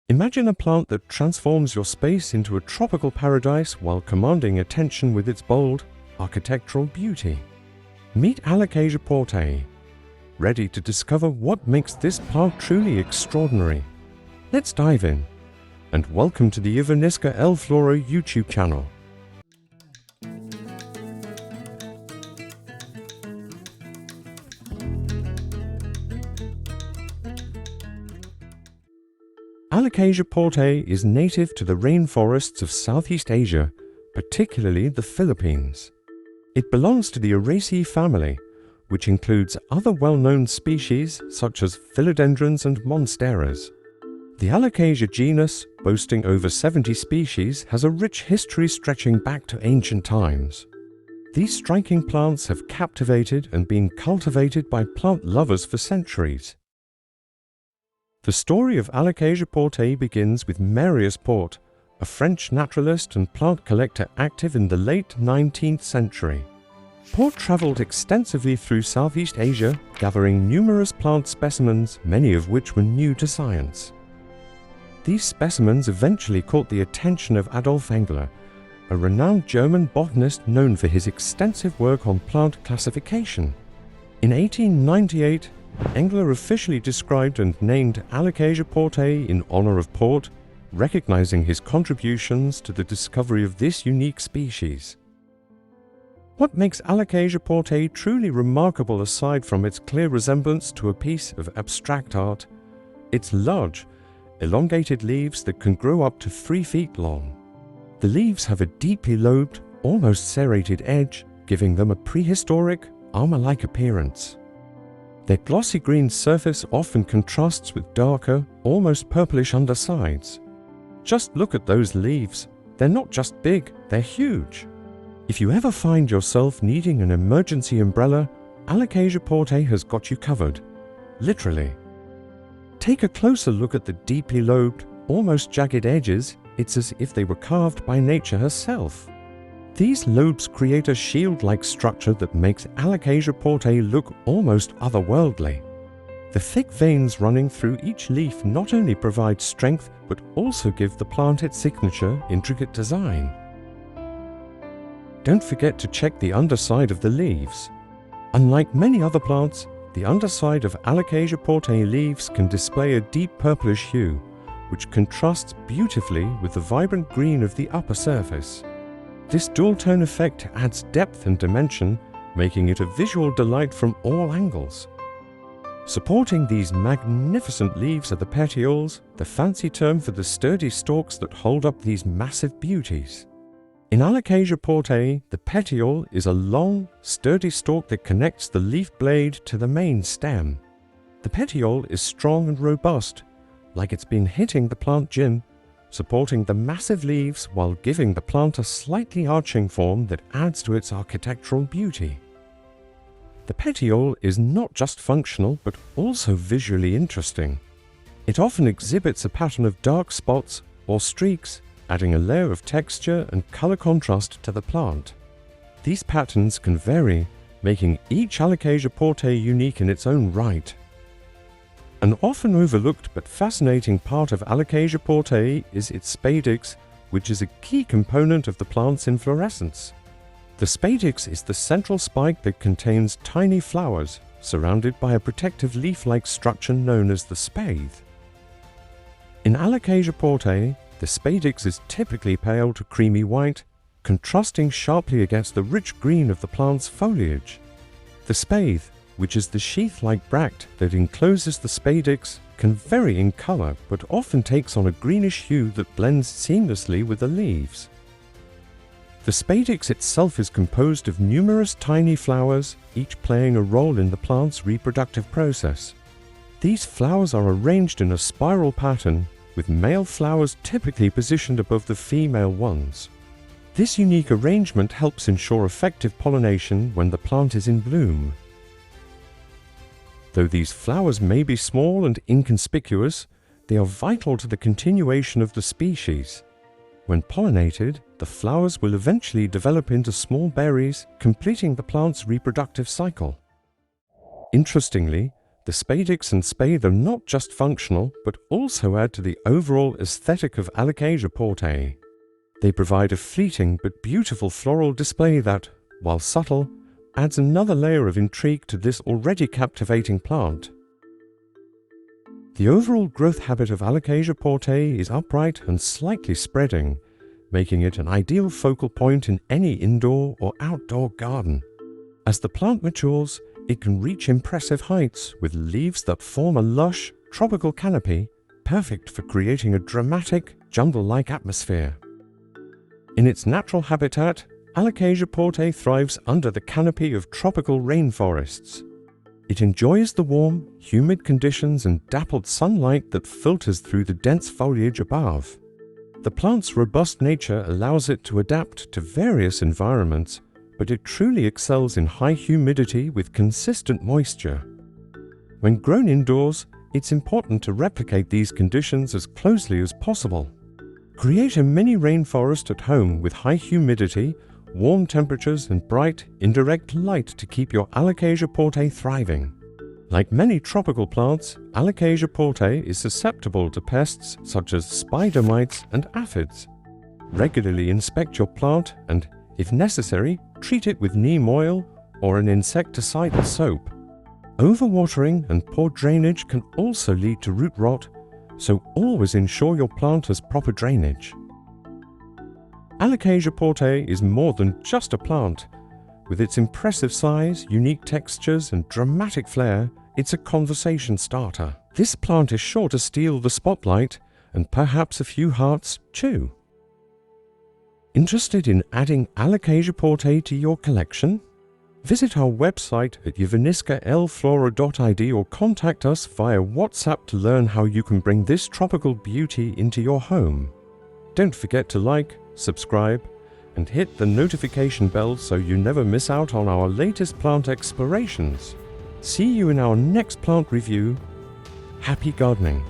Imagine a plant that transforms your space into a tropical paradise while commanding attention with its bold, architectural beauty. Meet Alocasia porteii, ready to discover what makes this plant truly extraordinary. Let's dive in, and welcome to the Javaniska Elflora YouTube channel. Alocasia porteii is native to the rainforests of Southeast Asia, particularly the Philippines. It belongs to the Araceae family, which includes other well-known species such as philodendrons and monsteras. The Alocasia genus, boasting over 70 species, has a rich history stretching back to ancient times. These striking plants have captivated and been cultivated by plant lovers for centuries. The story of Alocasia porteii begins with Marius Porte, a French naturalist and plant collector active in the late 19th century. Porte traveled extensively through Southeast Asia, gathering numerous plant specimens, many of which were new to science. These specimens eventually caught the attention of Adolf Engler, a renowned German botanist known for his extensive work on plant classification. In 1898, Engler officially described and named Alocasia porteii in honor of Porte, recognizing his contributions to the discovery of this unique species. What makes Alocasia porteii truly remarkable aside from its clear resemblance to a piece of abstract art? Its large, elongated leaves that can grow up to 3 feet long. The leaves have a deeply lobed, almost serrated edge, giving them a prehistoric, armor-like appearance. Their glossy green surface often contrasts with darker, almost purplish undersides. Just look at those leaves. They're not just big, they're huge. If you ever find yourself needing an emergency umbrella, Alocasia porteii has got you covered. Literally. Take a closer look at the deeply lobed, almost jagged edges. It's as if they were carved by nature herself. These lobes create a shield-like structure that makes Alocasia porteii look almost otherworldly. The thick veins running through each leaf not only provide strength but also give the plant its signature, intricate design. Don't forget to check the underside of the leaves. Unlike many other plants, the underside of Alocasia porteii leaves can display a deep purplish hue, which contrasts beautifully with the vibrant green of the upper surface. This dual-tone effect adds depth and dimension, making it a visual delight from all angles. Supporting these magnificent leaves are the petioles, the fancy term for the sturdy stalks that hold up these massive beauties. In Alocasia porteii, the petiole is a long, sturdy stalk that connects the leaf blade to the main stem. The petiole is strong and robust, like it's been hitting the plant gym, supporting the massive leaves while giving the plant a slightly arching form that adds to its architectural beauty. The petiole is not just functional but also visually interesting. It often exhibits a pattern of dark spots or streaks, adding a layer of texture and color contrast to the plant. These patterns can vary, making each Alocasia porteii unique in its own right. An often overlooked but fascinating part of Alocasia porteii is its spadix, which is a key component of the plant's inflorescence. The spadix is the central spike that contains tiny flowers, surrounded by a protective leaf-like structure known as the spathe. In Alocasia porteii, the spadix is typically pale to creamy white, contrasting sharply against the rich green of the plant's foliage. The spathe, which is the sheath-like bract that encloses the spadix, can vary in color but often takes on a greenish hue that blends seamlessly with the leaves. The spadix itself is composed of numerous tiny flowers, each playing a role in the plant's reproductive process. These flowers are arranged in a spiral pattern, with male flowers typically positioned above the female ones. This unique arrangement helps ensure effective pollination when the plant is in bloom. Though these flowers may be small and inconspicuous, they are vital to the continuation of the species. When pollinated, the flowers will eventually develop into small berries, completing the plant's reproductive cycle. Interestingly, The spadix and spathe are not just functional, but also add to the overall aesthetic of Alocasia porteii. They provide a fleeting but beautiful floral display that, while subtle, adds another layer of intrigue to this already captivating plant. The overall growth habit of Alocasia porteii is upright and slightly spreading, making it an ideal focal point in any indoor or outdoor garden. As the plant matures, it can reach impressive heights with leaves that form a lush, tropical canopy, perfect for creating a dramatic, jungle-like atmosphere. In its natural habitat, Alocasia porteii thrives under the canopy of tropical rainforests. It enjoys the warm, humid conditions and dappled sunlight that filters through the dense foliage above. The plant's robust nature allows it to adapt to various environments, but it truly excels in high humidity with consistent moisture. When grown indoors, it's important to replicate these conditions as closely as possible. Create a mini rainforest at home with high humidity, warm temperatures and bright, indirect light to keep your Alocasia porteii thriving. Like many tropical plants, Alocasia porteii is susceptible to pests such as spider mites and aphids. Regularly inspect your plant and, if necessary, treat it with neem oil or an insecticidal soap. Overwatering and poor drainage can also lead to root rot, so always ensure your plant has proper drainage. Alocasia porteii is more than just a plant. With its impressive size, unique textures and dramatic flair, it's a conversation starter. This plant is sure to steal the spotlight and perhaps a few hearts too. Interested in adding Alocasia porteii to your collection? Visit our website at Javaniska Elflora.id or contact us via WhatsApp to learn how you can bring this tropical beauty into your home. Don't forget to like, subscribe, and hit the notification bell so you never miss out on our latest plant explorations. See you in our next plant review. Happy gardening!